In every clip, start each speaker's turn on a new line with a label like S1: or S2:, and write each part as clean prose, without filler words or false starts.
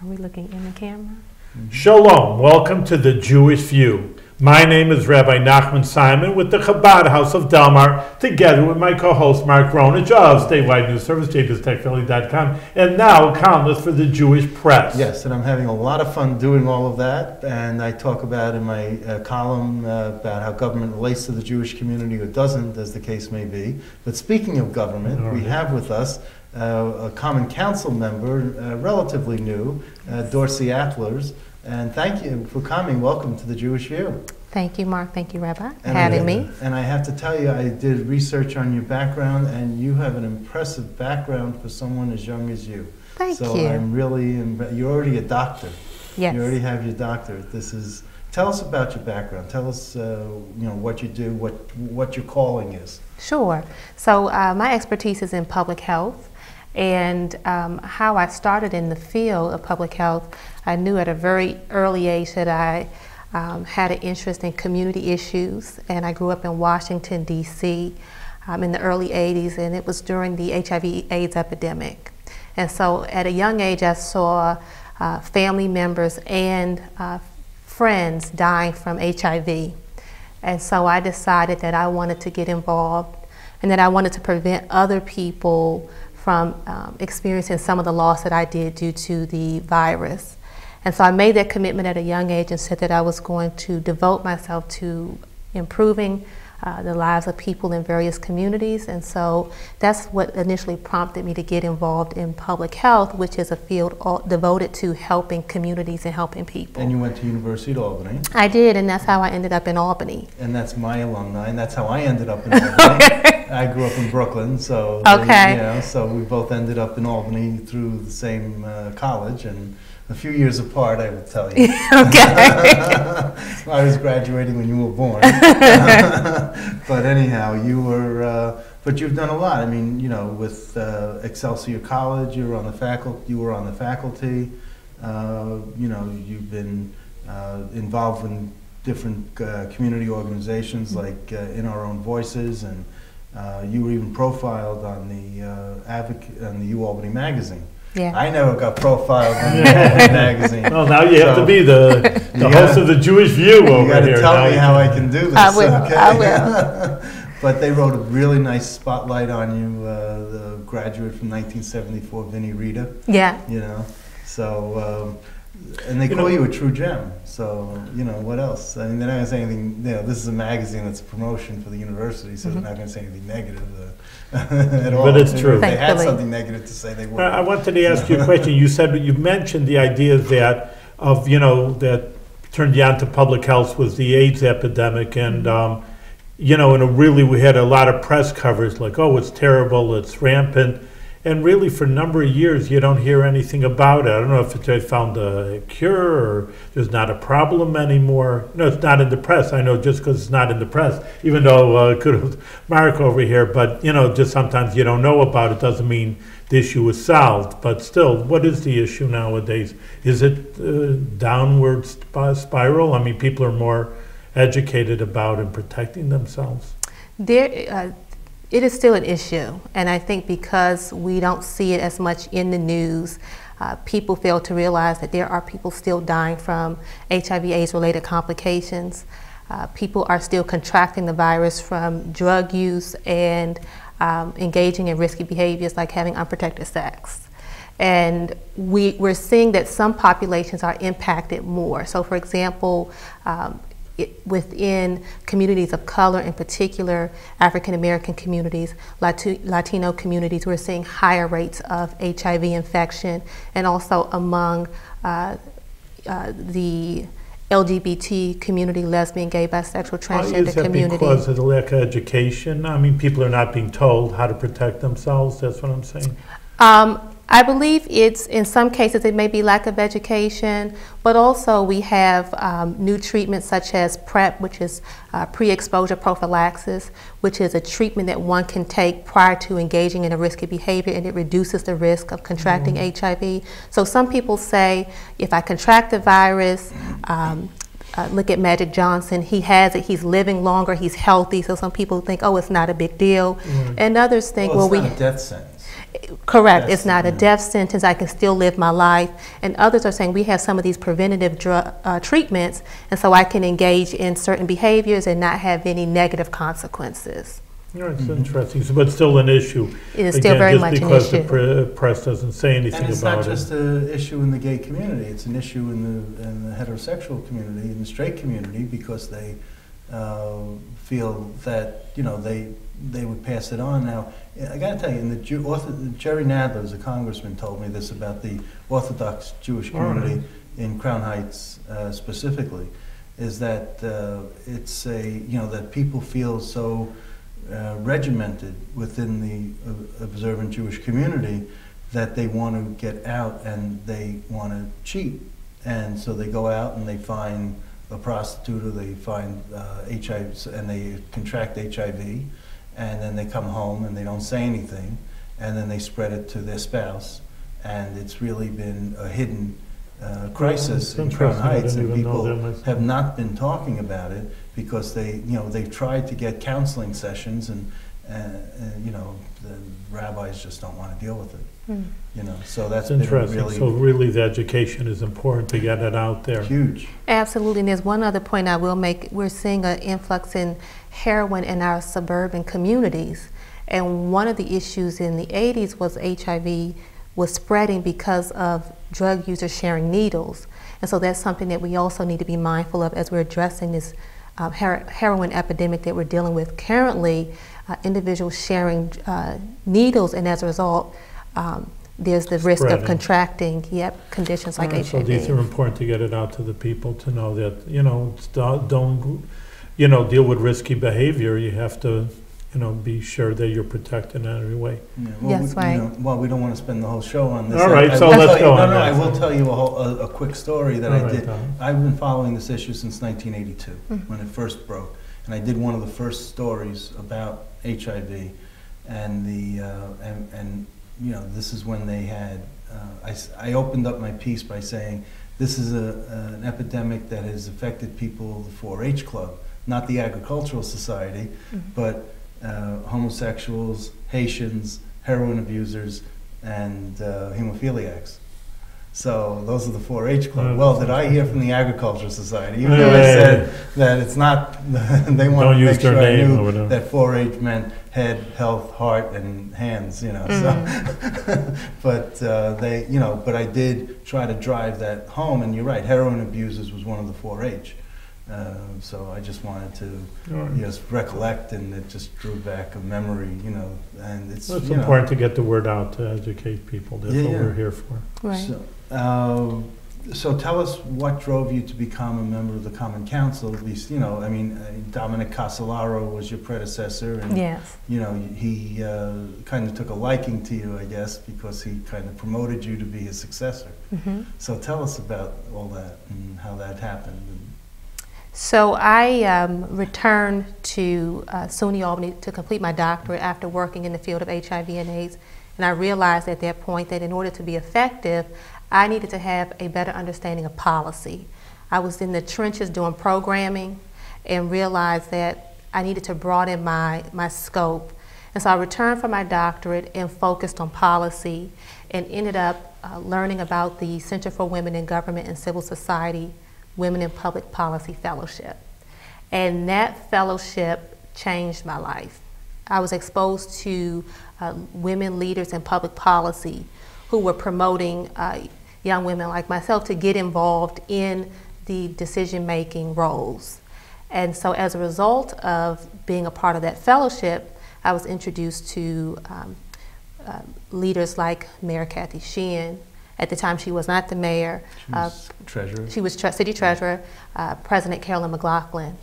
S1: Are we looking in the camera?
S2: Shalom, welcome to the Jewish View. My name is Rabbi Nachman Simon with the Chabad House of Delmar, together with my co-host Mark Ronich of statewide news service, jbiztechphilly.com, and now columnist for the Jewish Press.
S3: Yes, and I'm having a lot of fun doing all of that, and I talk about in my column about how government relates to the Jewish community or doesn't, as the case may be. But speaking of government, we have with us a Common Council member, relatively new, Dorcey Applyrs. And thank you for coming. Welcome to the Jewish View.
S1: Thank you, Mark. Thank you, Rabbi, for having me.
S3: And I have to tell you, I did research on your background, and you have an impressive background for someone as young as you.
S1: Thank you.
S3: So I'm really, you're already a doctor.
S1: Yes.
S3: You already have your doctorate. Tell us about your background. Tell us, what you do, what your calling is.
S1: Sure. So my expertise is in public health. And how I started in the field of public health, I knew at a very early age that I had an interest in community issues, and I grew up in Washington, D.C. In the early 80s, and it was during the HIV/AIDS epidemic. And so at a young age, I saw family members and friends dying from HIV. And so I decided that I wanted to get involved and that I wanted to prevent other people from experiencing some of the loss that I did due to the virus. And so I made that commitment at a young age and said that I was going to devote myself to improving the lives of people in various communities. And so that's what initially prompted me to get involved in public health, which is a field devoted to helping communities and helping people.
S3: And you went to University of Albany.
S1: I did, and that's how I ended up in Albany.
S3: And that's my alumni, and that's how I ended up in Albany. I grew up in Brooklyn, so so we both ended up in Albany through the same college, and a few years apart, I would tell you. I was graduating when you were born. But anyhow, you were, but you've done a lot. I mean, with Excelsior College, you were on the faculty. You've been involved in different community organizations like In Our Own Voices, and you were even profiled on the U-Albany magazine.
S1: Yeah.
S3: I never got profiled on the U-Albany magazine.
S2: Well, now you have to be the host of the Jewish View over here.
S3: You got to tell me how I can do this.
S1: I will.
S3: Okay?
S1: I will.
S3: But they wrote a really nice spotlight on you, the graduate from 1974, Vinnie Rita.
S1: Yeah.
S3: So. And they call you a true gem. So, what else? I mean, they're not going to say anything, this is a magazine that's a promotion for the university, so they're not going to say anything negative at all.
S2: But it's true.
S3: If they had something negative to say, they would.
S2: I wanted to ask you a question. You mentioned the idea that that turned you on to public health was the AIDS epidemic, and and really we had a lot of press coverage like, oh, it's terrible, it's rampant. And really, for a number of years, you don't hear anything about it. I don't know if they found a cure or there's not a problem anymore. No, it's not in the press. I know just because it's not in the press, even though could have Mark over here, but just sometimes you don't know about it doesn't mean the issue is solved. But still, what is the issue nowadays? Is it downward spiral? I mean, people are more educated about and protecting themselves.
S1: It is still an issue, and I think because we don't see it as much in the news, people fail to realize that there are people still dying from HIV/AIDS related complications. People are still contracting the virus from drug use and engaging in risky behaviors like having unprotected sex. And we're seeing that some populations are impacted more. So for example, within communities of color, in particular African American communities, Latino communities, we're seeing higher rates of HIV infection, and also among the LGBT community, lesbian, gay, bisexual, transgender community.
S2: Is that because of the lack of education? I mean, people are not being told how to protect themselves, that's what I'm saying?
S1: I believe it's, in some cases, it may be lack of education, but also we have new treatments such as PrEP, which is pre-exposure prophylaxis, which is a treatment that one can take prior to engaging in a risky behavior, and it reduces the risk of contracting HIV. So some people say, if I contract the virus, look at Magic Johnson, he has it, he's living longer, he's healthy, so some people think, oh, it's not a big deal. And others think,
S3: well, it's not a death sentence.
S1: Correct.
S3: That's,
S1: It's not a death sentence. I can still live my life. And others are saying we have some of these preventative treatments, and so I can engage in certain behaviors and not have any negative consequences.
S2: Yeah, it's interesting, but still an issue.
S1: It is still very much an issue.
S2: Just because the press doesn't say anything about it.
S3: And it's not just an issue in the gay community. It's an issue in the heterosexual community, in the straight community, because they feel that, you know, they would pass it on. Now, I got to tell you, in the Jerry Nadler, as a congressman, told me this about the Orthodox Jewish community in Crown Heights specifically, is that it's that people feel so regimented within the observant Jewish community that they want to get out and they want to cheat, and so they go out and they find a prostitute, or they find HIV, and they contract HIV, and then they come home and they don't say anything, and then they spread it to their spouse, and it's really been a hidden crisis in Crown Heights, and people have not been talking about it because they've tried to get counseling sessions, and the rabbis just don't want to deal with it. So that's been
S2: interesting.
S3: Really,
S2: so really, the education is important to get it out there.
S3: Huge.
S1: Absolutely. And there's one other point I will make. We're seeing an influx in heroin in our suburban communities, and one of the issues in the 80s was HIV was spreading because of drug users sharing needles, and so that's something that we also need to be mindful of as we're addressing this heroin epidemic that we're dealing with currently. Individuals sharing needles, and as a result, there's the risk of contracting conditions like HIV.
S2: So these are important to get it out to the people to know that, don't deal with risky behavior. You have to, be sure that you're protected in every way.
S3: Yeah, well,
S1: yes, right.
S3: We don't want to spend the whole show on this.
S2: All right, so let's go on.
S3: I will tell you a quick story that I did. I've been following this issue since 1982, when it first broke. And I did one of the first stories about HIV, and this is when they had. I opened up my piece by saying this is an epidemic that has affected people, the 4-H club, not the agricultural society, but homosexuals, Haitians, heroin abusers, and hemophiliacs. So those are the 4-H club. Well, did I hear from the Agricultural Society? Even though I said that it's not, they want to make sure I knew that 4-H meant head, health, heart, and hands. So, but but I did try to drive that home. And you're right, heroin abusers was one of the 4-H. So I just wanted to just recollect, and it just drew back a memory, and it's
S2: important to get the word out to educate people. That's what we're here for.
S1: Right.
S3: So tell us what drove you to become a member of the Common Council. At least, Dominic Casolaro was your predecessor, and
S1: yes.
S3: He kind of took a liking to you, I guess, because he kind of promoted you to be his successor. So tell us about all that and how that happened.
S1: So I returned to SUNY Albany to complete my doctorate after working in the field of HIV and AIDS, and I realized at that point that in order to be effective, I needed to have a better understanding of policy. I was in the trenches doing programming and realized that I needed to broaden my scope. And so I returned from my doctorate and focused on policy, and ended up learning about the Center for Women in Government and Civil Society Women in Public Policy Fellowship. And that fellowship changed my life. I was exposed to women leaders in public policy who were promoting young women like myself to get involved in the decision-making roles. And so as a result of being a part of that fellowship, I was introduced to leaders like Mayor Kathy Sheehan. At the time, she was not the mayor.
S3: She was treasurer.
S1: She was city treasurer, President Carolyn McLaughlin.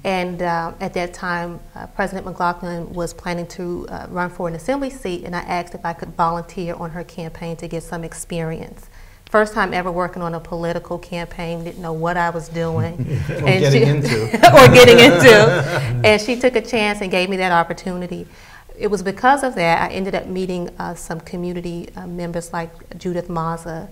S1: And at that time, President McLaughlin was planning to run for an assembly seat, and I asked if I could volunteer on her campaign to get some experience. First time ever working on a political campaign, didn't know what I was doing.
S3: Or getting into.
S1: Or getting into. And she took a chance and gave me that opportunity. It was because of that I ended up meeting some community members like Judith Maza,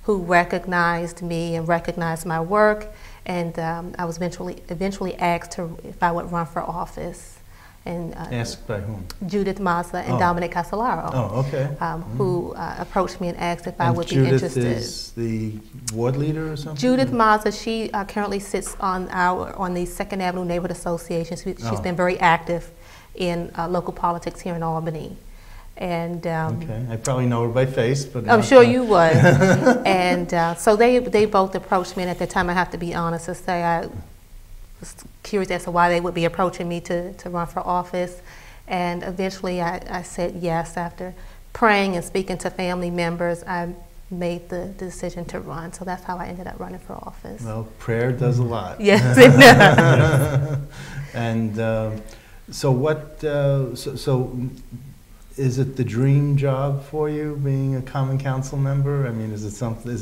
S1: who recognized me and recognized my work, and I was eventually asked if I would run for office. and
S3: Asked by whom?
S1: Judith Mazza and
S3: Oh.
S1: Dominic Casolaro,
S3: Oh, okay.
S1: who approached me and asked if I
S3: And
S1: would be
S3: Judith
S1: interested.
S3: is the ward leader or something?
S1: Judith Mazza, she currently sits on the Second Avenue Neighborhood Association. She's been very active in local politics here in Albany. And
S3: Okay, I probably know her by face, but
S1: I'm
S3: not,
S1: sure you would. And so they both approached me, and at the time, I have to be honest to say, I was curious as to why they would be approaching me to run for office. And eventually I said yes. After praying and speaking to family members, I made the decision to run. So that's how I ended up running for office.
S3: Well, prayer does a lot.
S1: Yes, it does.
S3: And so what, so is it the dream job for you, being a Common Council member? I mean, is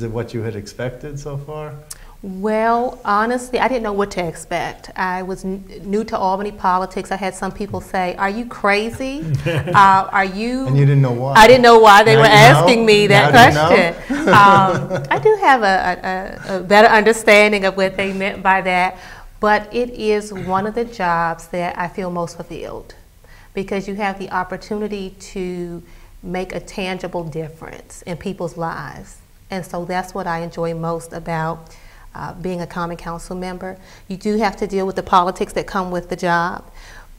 S3: it what you had expected so far?
S1: Well, honestly, I didn't know what to expect. I was new to Albany politics. I had some people say, "Are you crazy? Are you?"
S3: And you didn't know why.
S1: I didn't know why they
S3: Now
S1: were
S3: you know?
S1: asking me that
S3: Now do you
S1: question. I do have a better understanding of what they meant by that, but it is one of the jobs that I feel most fulfilled, because you have the opportunity to make a tangible difference in people's lives. And so that's what I enjoy most about being a Common Council member. You do have to deal with the politics that come with the job,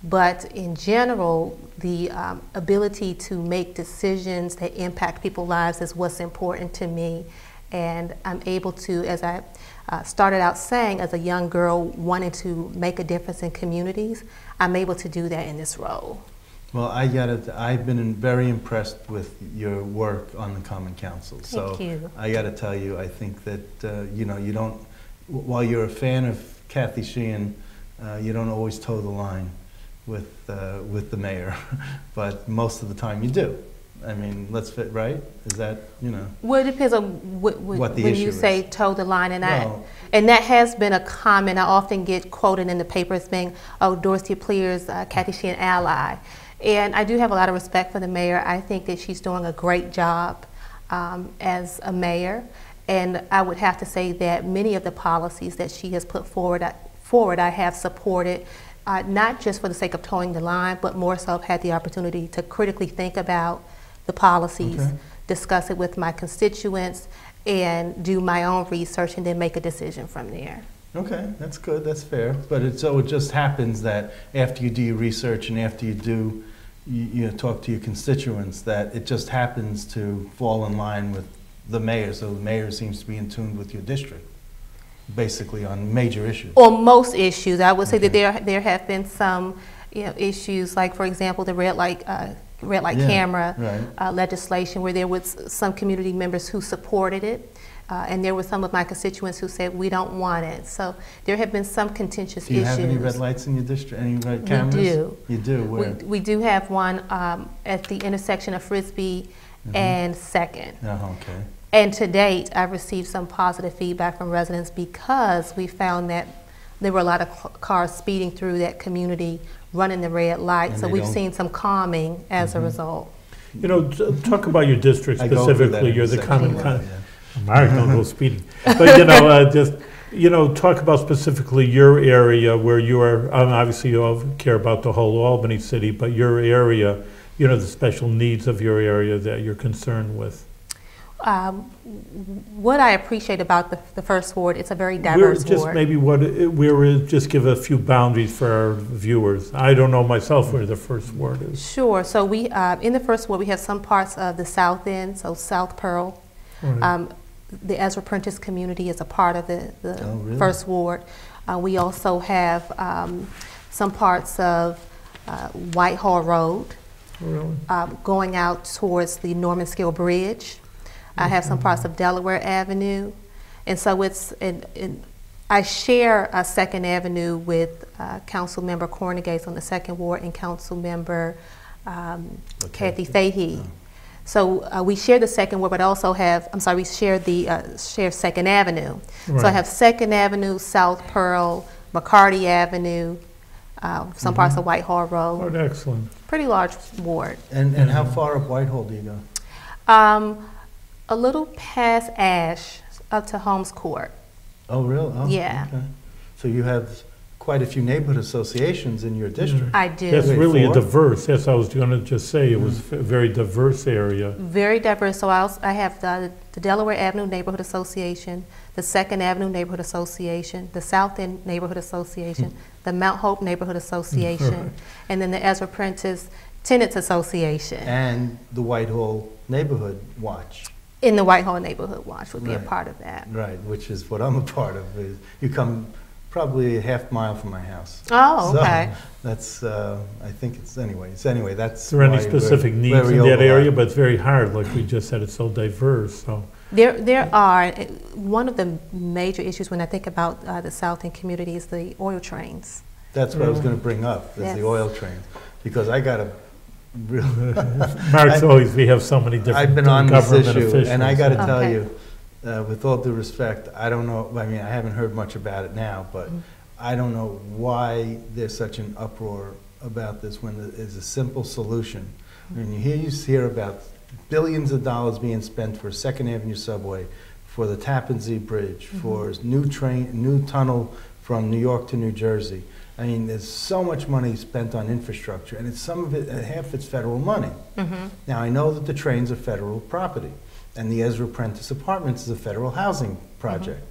S1: but in general, the ability to make decisions that impact people's lives is what's important to me. And I'm able to, as I started out saying, as a young girl wanting to make a difference in communities, I'm able to do that in this role.
S3: Well, I've been very impressed with your work on the Common Council.
S1: Thank you.
S3: I got to tell you, I think that, you know, you don't, while you're a fan of Kathy Sheehan, you don't always toe the line with the mayor, but most of the time you do. I mean, let's fit, right? Is that, you know?
S1: Well, it depends on
S3: what the
S1: when
S3: issue
S1: you
S3: is.
S1: say toe the line, and
S3: Well,
S1: and that has been a comment. I often get quoted in the papers saying, "Oh, Dorothy Applyrs, Kathy Sheehan ally." And I do have a lot of respect for the mayor. I think that she's doing a great job as a mayor. And I would have to say that many of the policies that she has put forward I have supported, not just for the sake of towing the line, but more so I've had the opportunity to critically think about the policies,
S3: Okay.
S1: discuss it with my constituents, and do my own research, and then make a decision from there.
S3: Okay, that's good, that's fair. But so it just happens that after you do your research and after you talk to your constituents, that it just happens to fall in line with the mayor. So the mayor seems to be in tune with your district, basically on major issues.
S1: On most issues, I would say
S3: Okay.
S1: that there have been some, issues like, for example, the red light
S3: Yeah,
S1: camera
S3: right.
S1: legislation, where there was some community members who supported it. And there were some of my constituents who said, we don't want it. So there have been some contentious
S3: Do you
S1: issues.
S3: have any red lights in your district? Any red cameras?
S1: We do.
S3: You do? Where?
S1: We do have one at the intersection of Frisbee and Second.
S3: Oh, okay.
S1: And to date, I've received some positive feedback from residents, because we found that there were a lot of cars speeding through that community, running the red light.
S3: And
S1: So
S3: they
S1: we've
S3: don't-
S1: seen some calming as a result.
S2: You know, talk about your district
S3: I go over that
S2: specifically.
S3: in
S2: You're
S3: a
S2: the
S3: second.
S2: common.
S3: Yeah.
S2: I'm married, don't go speeding. But talk about specifically your area where you are. Obviously, you all care about the whole Albany city, but your area, the special needs of your area that you're concerned with.
S1: What I appreciate about the first ward, it's a very diverse
S2: Just
S1: ward.
S2: maybe just give a few boundaries for our viewers. I don't know myself where the first ward is.
S1: Sure. So we, in the first ward, we have some parts of the south end, so South Pearl.
S2: Right.
S1: The Ezra Prentice community is a part of the
S3: Oh, really?
S1: first ward. We also have some parts of Whitehall Road,
S2: Really?
S1: going out towards the Norman Scale Bridge. I have some parts of Delaware Avenue. And so I share Second Avenue with Councilmember Cornegay on the second ward and Councilmember Kathy Fahey. So we share the second ward, but also we share Second Avenue.
S2: Right.
S1: So I have Second Avenue, South Pearl, McCarty Avenue, some parts of Whitehall Road.
S2: Oh, excellent.
S1: Pretty large ward.
S3: And how far up Whitehall do you go?
S1: A little past Ash, up to Holmes Court.
S3: Oh, really? Oh,
S1: Yeah.
S3: Okay. So you have quite a few neighborhood associations in your district.
S1: I do.
S2: That's
S3: Wait,
S2: really a
S3: 4?
S2: diverse, yes, I was going to just say, it was a very diverse area.
S1: Very diverse. So I have the Delaware Avenue Neighborhood Association, the Second Avenue Neighborhood Association, the South End Neighborhood Association, the Mount Hope Neighborhood Association, and then the Ezra Prentice Tenants Association.
S3: And the Whitehall Neighborhood Watch.
S1: In the Whitehall Neighborhood Watch would be a
S3: Right.
S1: part of that.
S3: Right, which is what I'm a part of. You come probably a half mile from my house.
S1: Oh,
S3: So
S1: okay.
S3: that's, I think it's, anyway, that's.
S2: Is there any
S3: why
S2: specific
S3: we're
S2: needs
S3: very
S2: in that
S3: overlap.
S2: area? But it's very hard, like we just said, it's so diverse, so.
S1: There are, one of the major issues when I think about the South End community is the oil trains.
S3: That's what I was going to bring up, is
S1: Yes.
S3: the oil trains. Because I got a real,
S2: Mark's always, we have so many different
S3: I've been on this
S2: government
S3: issue,
S2: officials.
S3: and I got to tell
S1: Okay.
S3: you, with all due respect, I don't know, I mean, I haven't heard much about it now, but I don't know why there's such an uproar about this when there's a simple solution. I mean, you hear about billions of dollars being spent for Second Avenue subway, for the Tappan Zee Bridge, for new tunnel from New York to New Jersey. I mean, there's so much money spent on infrastructure, and it's some of it, half it's federal money. Now, I know that the trains are federal property, and the Ezra Prentice Apartments is a federal housing project.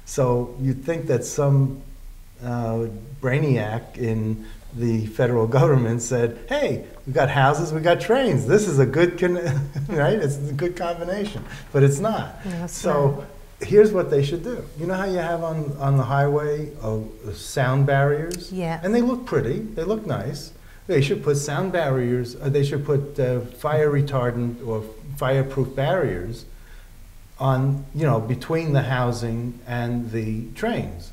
S3: So you'd think that some brainiac in the federal government said, hey, we got houses, we got trains. This is a good, right? It's a good combination, but it's not.
S1: No, it's
S3: So here's what they should do. You know how you have on the highway sound barriers?
S1: Yeah.
S3: And they look pretty, they look nice. They should put sound barriers, they should put fire retardant or fireproof barriers on, between the housing and the trains.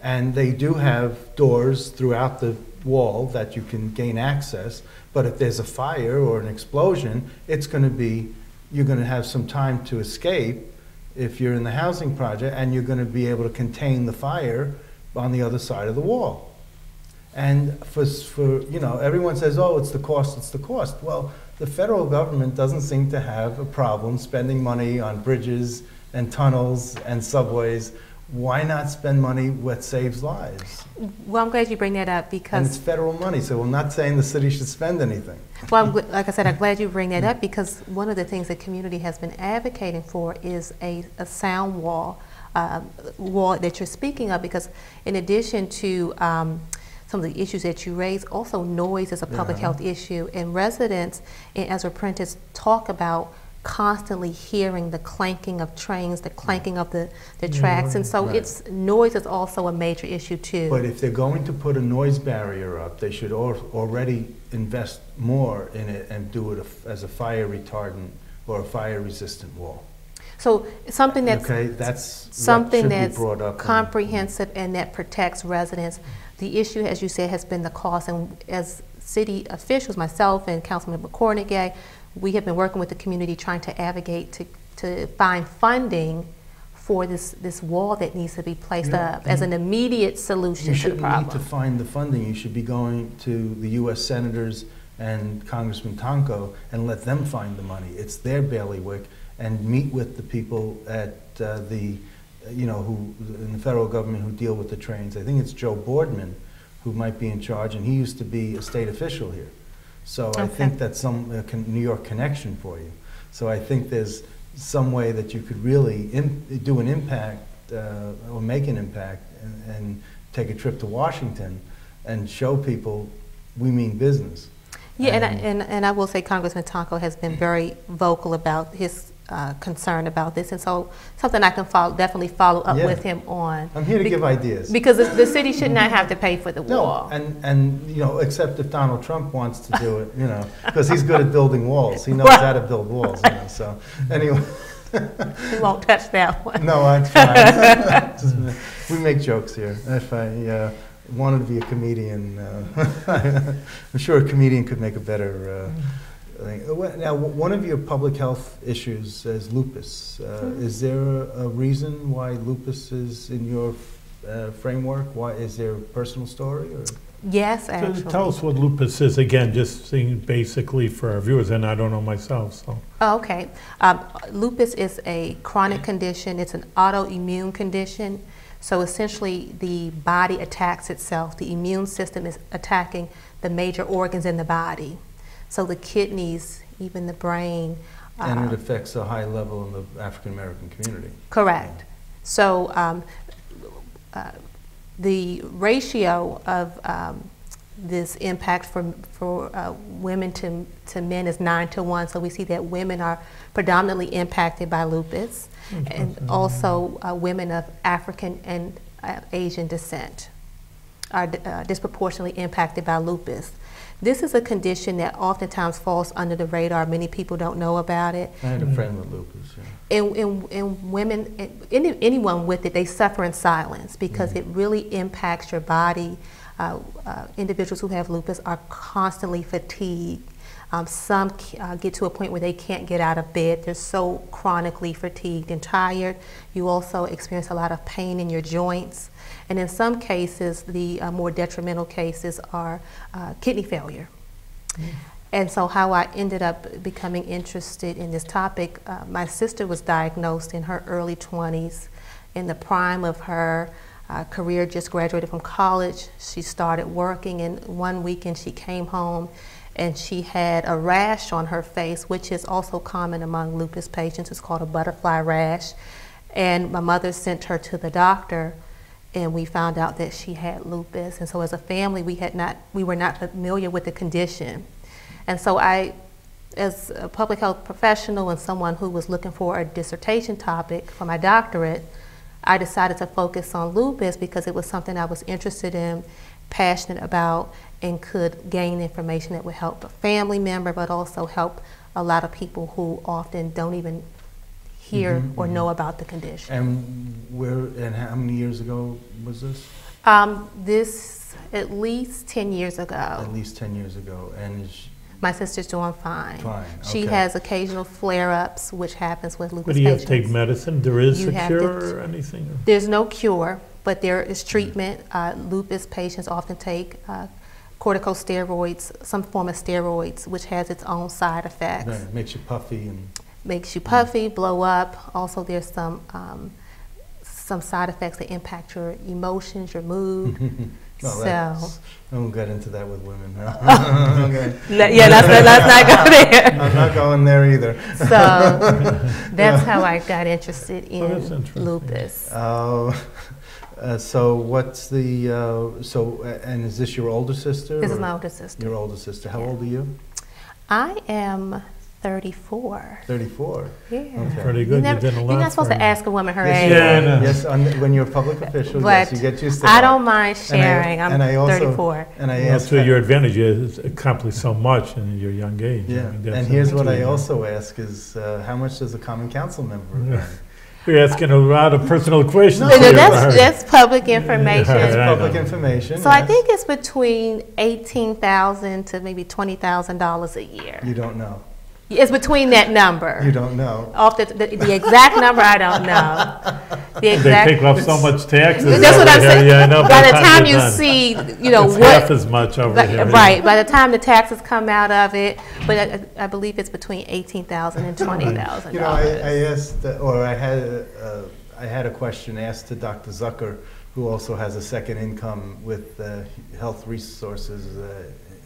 S3: And they do have doors throughout the wall that you can gain access, but if there's a fire or an explosion, you're going to have some time to escape if you're in the housing project, and you're going to be able to contain the fire on the other side of the wall. And for everyone says, oh, it's the cost. Well, the federal government doesn't seem to have a problem spending money on bridges and tunnels and subways. Why not spend money what saves lives?
S1: Well, I'm glad you bring that up
S3: And it's
S1: because,
S3: federal money, so we're not saying the city should spend anything.
S1: well, like I said, I'm glad you bring that up because one of the things the community has been advocating for is a sound wall that you're speaking of, because in addition to some of the issues that you raised, also noise is a public health issue, and residents in Ezra Prentice talk about constantly hearing the clanking of trains, the clanking of the tracks, and so
S3: Right.
S1: noise is also a major issue too.
S3: But if they're going to put a noise barrier up, they should already invest more in it and do it as a fire retardant or a fire resistant wall.
S1: So something that's
S3: Okay, that's
S1: something
S3: what should
S1: that's
S3: be brought up.
S1: comprehensive and that protects residents. The issue, as you said, has been the cost, and as city officials, myself and Councilman McCornaday, we have been working with the community trying to advocate to find funding for this wall that needs to be placed up as an immediate solution
S3: You
S1: to the
S3: shouldn't need to
S1: problem.
S3: find the funding. You should be going to the U.S. senators and Congressman Tonko and let them find the money. It's their bailiwick, and meet with the people at who in the federal government who deal with the trains. I think it's Joe Boardman who might be in charge, and he used to be a state official here. So I think that's some New York connection for you. So I think there's some way that you could really do an impact or make an impact and take a trip to Washington and show people we mean business.
S1: Yeah, and I will say Congressman Tonko has been very vocal about his concern about this, and so something I can definitely follow up
S3: Yeah.
S1: with him on.
S3: I'm here to give ideas.
S1: Because the city should not have to pay for the wall.
S3: No, and except if Donald Trump wants to do it, because he's good at building walls. He knows how to build walls, so anyway.
S1: We won't touch that one.
S3: No, that's fine. We make jokes here. If I wanted to be a comedian, I'm sure a comedian could make a better thing. Now, one of your public health issues is lupus. Is there a reason why lupus is in your framework? Why is there a personal story? Or?
S1: Yes,
S2: So
S1: actually.
S2: tell us what lupus is again, just saying basically for our viewers, and I don't know myself. So.
S1: Oh, okay. Lupus is a chronic condition. It's an autoimmune condition. So essentially, the body attacks itself. The immune system is attacking the major organs in the body. So the kidneys, even the brain.
S3: And it affects a high level in the African American community.
S1: Correct. So the ratio of this impact for women to men is 9-to-1. So we see that women are predominantly impacted by lupus, and also women of African and Asian descent are disproportionately impacted by lupus. This is a condition that oftentimes falls under the radar. Many people don't know about it.
S3: I had a friend with lupus. Yeah.
S1: And women, anyone with it, they suffer in silence because it really impacts your body. Individuals who have lupus are constantly fatigued. Some get to a point where they can't get out of bed. They're so chronically fatigued and tired. You also experience a lot of pain in your joints. And in some cases, the more detrimental cases are kidney failure. And so how I ended up becoming interested in this topic, my sister was diagnosed in her early 20s, in the prime of her career, just graduated from college. She started working, and one weekend she came home and she had a rash on her face, which is also common among lupus patients. It's called a butterfly rash. And my mother sent her to the doctor, and we found out that she had lupus. And so as a family, we were not familiar with the condition. And so I, as a public health professional and someone who was looking for a dissertation topic for my doctorate, I decided to focus on lupus because it was something I was interested in, passionate about, and could gain information that would help a family member, but also help a lot of people who often don't even hear or know about the condition.
S3: And how many years ago was this?
S1: This at least 10 years ago.
S3: At least 10 years ago. And
S1: my sister's doing fine.
S3: Fine.
S1: She
S3: okay.
S1: has occasional flare-ups, which happens with lupus
S2: But do you have
S1: patients.
S2: to take medicine? There is
S1: You
S2: a
S1: have
S2: cure or anything?
S1: There's no cure, but there is treatment. Lupus patients often take corticosteroids, some form of steroids, which has its own side effects.
S3: Right. It makes you puffy and
S1: makes you puffy, blow up. Also, there's some side effects that impact your emotions, your mood.
S3: I won't get into that with women.
S1: Okay. Yeah, let's not go there.
S3: I'm not going there either.
S1: So that's how I got interested in lupus.
S3: So what's the and is this your older sister?
S1: This is my older sister.
S3: Your older sister. How old are you?
S1: I am 34.
S3: 34.
S1: Yeah.
S3: Okay.
S2: Pretty good.
S1: You're not supposed to ask a woman her age.
S2: Yeah, I know.
S3: Yes, when you're a public official,
S1: but
S3: yes, you get used to
S1: I
S3: that.
S1: don't mind sharing. I'm 34.
S3: And I
S2: Well,
S3: asked
S2: to your advantage, you accomplished so much in your young age.
S3: Yeah,
S2: I mean,
S3: and here's what I also ask is, how much does a common council member earn?
S2: You're asking a lot of personal questions.
S3: No,
S2: here,
S1: that's public information.
S3: That's
S2: Yeah, I
S3: public
S2: know.
S3: information.
S1: So I
S3: yes.
S1: think it's between $18,000 to maybe $20,000 a year.
S3: You don't know.
S1: It's between that number.
S3: You don't know.
S1: Off the exact number, I don't know. The exact.
S2: They take off so much taxes.
S1: That's what
S2: over
S1: I'm
S2: here.
S1: saying.
S2: Yeah, I know.
S1: By the time
S2: you're
S1: you
S2: done,
S1: see,
S2: it's
S1: what
S2: half as much over here.
S1: right. By the time the taxes come out of it, but I believe it's between $18,000 and $20,000.
S3: You know, I asked, or I had a question asked to Dr. Zucker, who also has a second income with Health Resources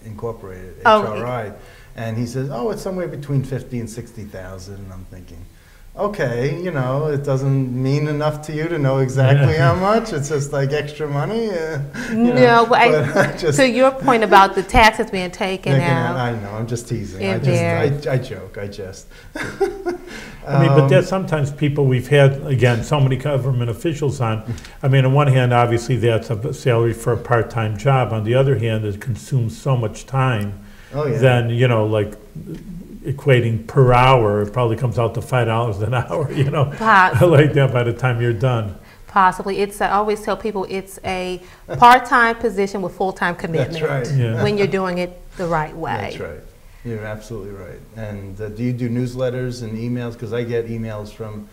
S3: Incorporated, HRI. And he says, oh, it's somewhere between 50 and 60,000. And I'm thinking, okay, you know, it doesn't mean enough to you to know exactly how much. It's just like extra money.
S1: But to your point about the taxes being taken out.
S3: I know, I'm just teasing. I joke, I jest.
S2: I mean, but there's sometimes people we've had, again, so many government officials on. I mean, on one hand, obviously that's a salary for a part-time job. On the other hand, it consumes so much time.
S3: Oh, yeah.
S2: Then, you know, like equating per hour, it probably comes out to $5 an hour, you know, like that by the time you're done.
S1: Possibly. I always tell people it's a part-time position with full-time commitment.
S3: That's right.
S2: Yeah.
S1: When you're doing it the right way.
S3: That's right. You're absolutely right. And do you do newsletters and emails? Because I get emails from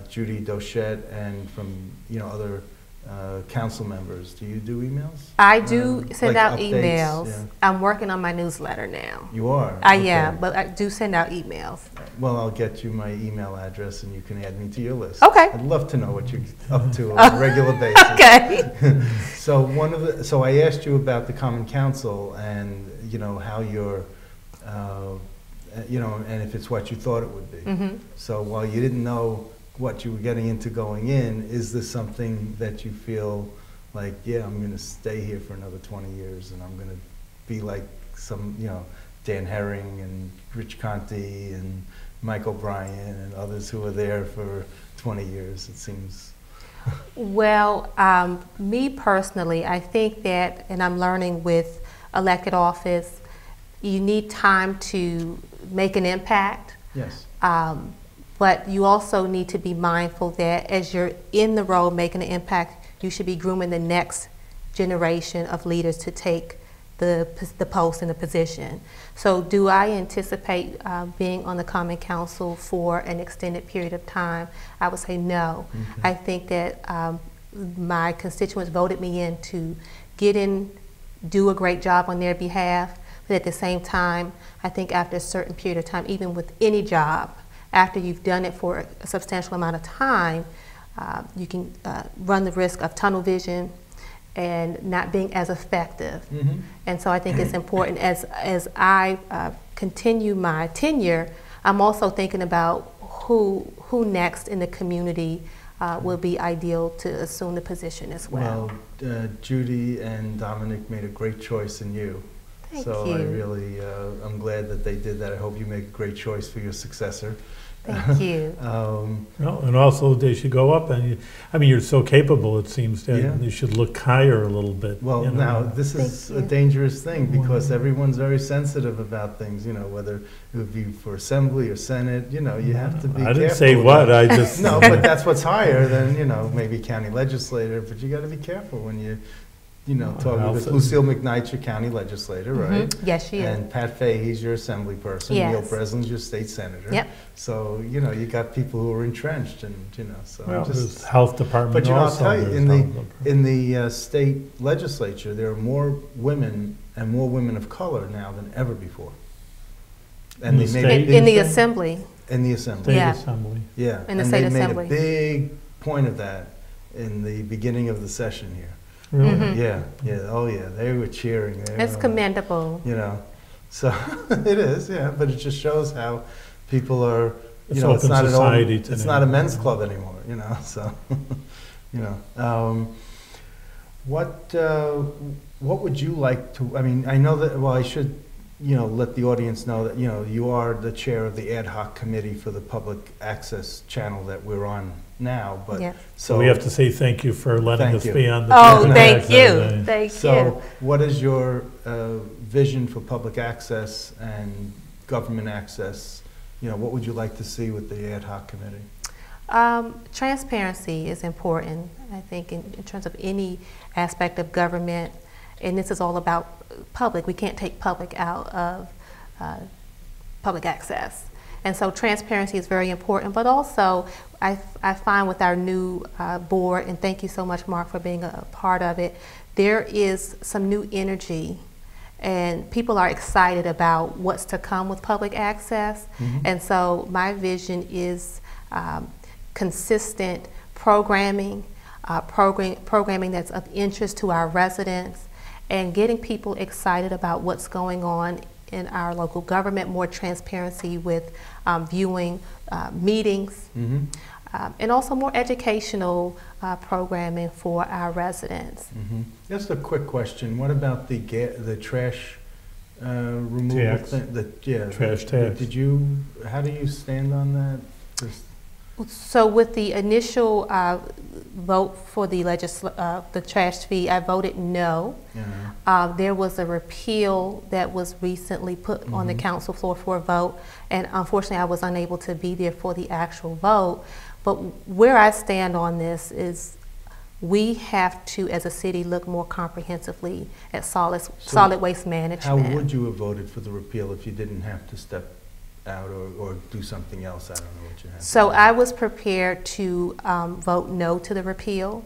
S3: Judy Dochette and from other council members. Do you do emails?
S1: I do send
S3: like
S1: out
S3: updates?
S1: emails.
S3: Yeah.
S1: I'm working on my newsletter now.
S3: You are?
S1: I
S3: Okay.
S1: am, but I do send out emails.
S3: Well, I'll get you my email address and you can add me to your list.
S1: Okay.
S3: I'd love to know what you're up to on a regular basis.
S1: Okay.
S3: So I asked you about the Common Council and, you know, how you're, you know, and if it's what you thought it would be.
S1: Mm-hmm.
S3: So while you didn't know what you were getting into going in, is this something that you feel like, yeah, I'm going to stay here for another 20 years and I'm going to be like some, you know, Dan Herring and Rich Conti and Mike O'Brien and others who were there for 20 years, it seems?
S1: Well, me personally, I think that, and I'm learning with elected office, you need time to make an impact.
S3: Yes.
S1: But you also need to be mindful that as you're in the role making an impact, you should be grooming the next generation of leaders to take the post and the position. So do I anticipate being on the Common Council for an extended period of time? I would say no. Mm-hmm. I think that my constituents voted me in to get in, do a great job on their behalf, but at the same time, I think after a certain period of time, even with any job, after you've done it for a substantial amount of time, you can run the risk of tunnel vision and not being as effective. Mm-hmm. And so I think it's important as I continue my tenure, I'm also thinking about who next in the community will be ideal to assume the position as well.
S3: Well, Judy and Dominic made a great choice in you.
S1: Thank
S3: so
S1: you.
S3: I really, I'm glad that they did that. I hope you make a great choice for your successor.
S1: Thank you.
S2: Well, and also they should go up, and I mean, you're so capable. It seems that they should look higher a little bit.
S3: Well,
S2: you know?
S3: now this is a dangerous thing because everyone's very sensitive about things. You know, whether it would be for assembly or senate. You know, you have to be.
S2: I didn't
S3: careful
S2: say what. I just
S3: no, but that's what's higher than maybe county legislator. But you got to be careful when you. Talking with Lucille McKnight's your county legislator, right?
S1: Mm-hmm. Yes, she is.
S3: And Pat Fahey's your assembly person.
S1: Yes.
S3: Neil Breslin's your state senator.
S1: Yep.
S3: So, you got people who are entrenched and, so.
S2: Well, there's health department
S3: But,
S2: also.
S3: I'll tell you, in the state legislature, there are more women and more women of color now than ever before. And
S2: In the
S3: they made
S1: in the assembly.
S3: In the assembly.
S2: State
S1: Yeah.
S2: assembly.
S3: Yeah.
S1: In the state
S3: and
S1: assembly.
S3: they made a big point of that in the beginning of the session here.
S2: Really?
S1: Mm-hmm.
S3: Yeah. Oh, yeah. They were cheering.
S1: It's commendable.
S3: So it is, but it just shows how people are,
S2: It's
S3: it's not
S2: society
S3: it's
S2: today.
S3: not a men's club anymore, so, what would you like to, I mean, I know that, well, I should, let the audience know that, you are the chair of the ad hoc committee for the public access channel that we're on now, but
S2: So we have to say thank you for letting us be on the
S1: thank you. Thank you.
S3: So what is your vision for public access and government access? What would you like to see with the ad hoc committee?
S1: Transparency is important, I think, in terms of any aspect of government, and this is all about public. We can't take public out of public access. And so transparency is very important, but also I find with our new board, and thank you so much, Mark, for being a part of it, there is some new energy and people are excited about what's to come with public access. Mm-hmm. And so my vision is consistent programming, programming that's of interest to our residents, and getting people excited about what's going on in our local government, more transparency with viewing meetings, mm-hmm. And also more educational programming for our residents.
S3: Mm-hmm. Just a quick question. What about the trash removal thing?
S2: Trash tax.
S3: How do you stand on that?
S1: So with the initial vote for the trash fee, I voted no. Yeah. There was a repeal that was recently put mm-hmm. on the council floor for a vote, and unfortunately I was unable to be there for the actual vote. But where I stand on this is we have to, as a city, look more comprehensively at solid waste management.
S3: How would you have voted for the repeal if you didn't have to step out or do something else? I don't know what you have.
S1: So I was prepared to vote no to the repeal,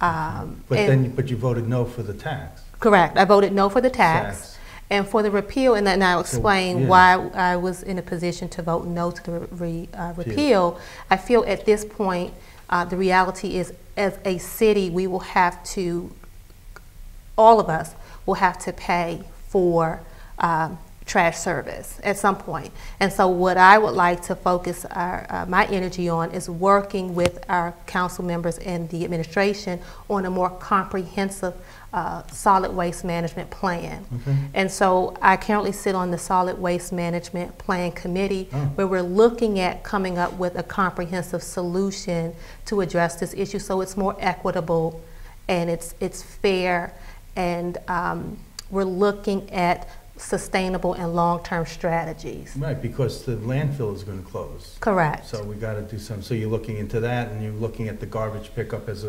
S3: But you voted no for the tax.
S1: Correct. I voted no for the tax. And for the repeal, and then I'll explain why I was in a position to vote no to the repeal. I feel at this point, the reality is, as a city, we will have to, all of us will have to pay for trash service at some point. And so what I would like to focus my energy on is working with our council members and the administration on a more comprehensive solid waste management plan. And so I currently sit on the Solid Waste Management Plan Committee, where we're looking at coming up with a comprehensive solution to address this issue so it's more equitable and it's fair, and we're looking at sustainable and long-term strategies.
S3: Right, because the landfill is going to close.
S1: Correct.
S3: So we got to do some. So you're looking into that, and you're looking at the garbage pickup as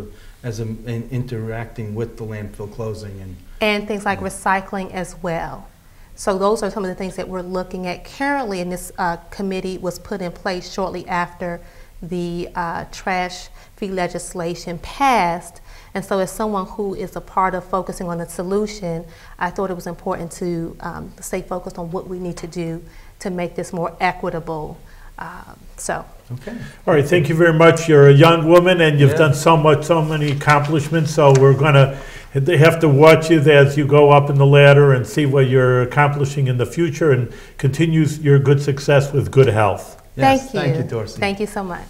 S3: interacting with the landfill closing,
S1: and things like recycling as well. So those are some of the things that we're looking at currently. And this committee was put in place shortly after the trash fee legislation passed. And so as someone who is a part of focusing on the solution, I thought it was important to stay focused on what we need to do to make this more equitable.
S3: Okay.
S2: All right, thank you very much. You're a young woman and you've done so many accomplishments, so we're going to have to watch you as you go up in the ladder and see what you're accomplishing in the future, and continues your good success with good health.
S3: Yes,
S1: thank you.
S3: Thank you, Dorcey.
S1: Thank you so much.